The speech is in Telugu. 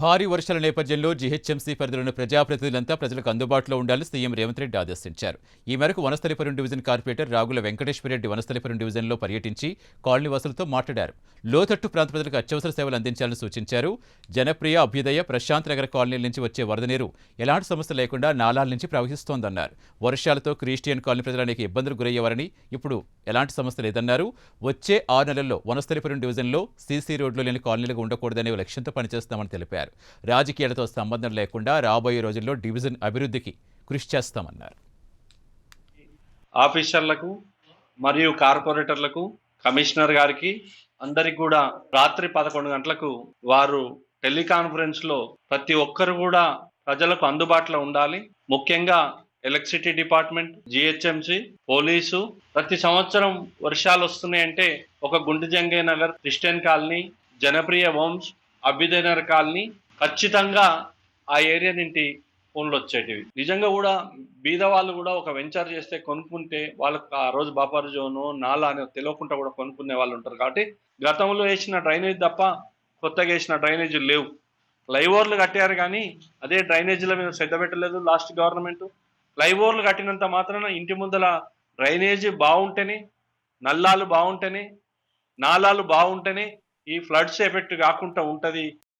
భారీ వర్షాల నేపథ్యంలో జీహెచ్ఎంసీ పరిధిలోని ప్రజాప్రతినిధులంతా ప్రజలకు అందుబాటులో ఉండాలని సీఎం రేవంత్ రెడ్డి ఆదేశించారు. ఈ మేరకు వనస్థలిపురం డివిజన్ కార్పొరేటర్ రాగుల వెంకటేశ్వరరెడ్డి వనస్థలిపురం డివిజన్లో పర్యటించి కాలనీవాసులతో మాట్లాడారు. లోతట్టు ప్రాంత ప్రజలకు అత్యవసర సేవలు అందించాలని సూచించారు. జనప్రియ, అభ్యుదయ, ప్రశాంత్ నగర్ కాలనీల నుంచి వచ్చే వరద నీరు ఎలాంటి సమస్య లేకుండా నాలాల నుంచి ప్రవహిస్తోందన్నారు. వర్షాలతో క్రిస్టియన్ కాలనీ ప్రజలు అనేక ఇబ్బందులు గురయ్యేవారని ఇప్పుడు ఎలాంటి సమస్య లేదన్నారు. వచ్చే 6 నెలల్లో వనస్థలిపురం డివిజన్లో సీసీ రోడ్లు లేని కాలనీలుగా ఉండకూడదనే లక్ష్యంతో పనిచేస్తామని తెలిపారు. రాజకీయాలతో సంబంధం లేకుండా రాబోయే రోజుల్లో డివిజన్ అభివృద్ధికి కృషి చేస్తామన్నారు. ఆఫీసర్లకు మరియు కార్పొరేటర్లకు, కమిషనర్ గారికి అందరికి కూడా రాత్రి 11 గంటలకు వారు టెలికాన్ఫరెన్స్ లో ప్రతి ఒక్కరు కూడా ప్రజలకు అందుబాటులో ఉండాలి. ముఖ్యంగా ఎలక్ట్రిసిటీ డిపార్ట్మెంట్, జిహెచ్ఎంసి, పోలీసు ప్రతి సంవత్సరం వర్షాలు వస్తున్నాయంటే ఒక గుండుజంగే నగర్, Christian colony, Janapriya homes, Abhyudayanagar colony ఖచ్చితంగా ఆ ఏరియా నుండి ఫోన్లు వచ్చేటివి. నిజంగా కూడా బీద వాళ్ళు కూడా ఒక వెంచర్ చేస్తే కొనుక్కుంటే వాళ్ళకి ఆ రోజు బాపర్ జోను, నాలా అని తెలియకుండా కూడా కొనుక్కునే వాళ్ళు ఉంటారు. కాబట్టి గతంలో వేసిన డ్రైనేజ్ తప్ప కొత్తగా వేసిన డ్రైనేజీలు లేవు. ఫ్లైఓవర్లు కట్టారు కానీ అదే డ్రైనేజీల మీద శ్రద్ధ పెట్టలేదు లాస్ట్ గవర్నమెంట్. ఫ్లైఓవర్లు కట్టినంత మాత్రాన ఇంటి ముందల డ్రైనేజీ బాగుంటేనే, నల్లాలు బాగుంటేనే, నాలాలు బాగుంటేనే ఈ ఫ్లడ్స్ ఎఫెక్ట్ కాకుండా ఉంటుంది.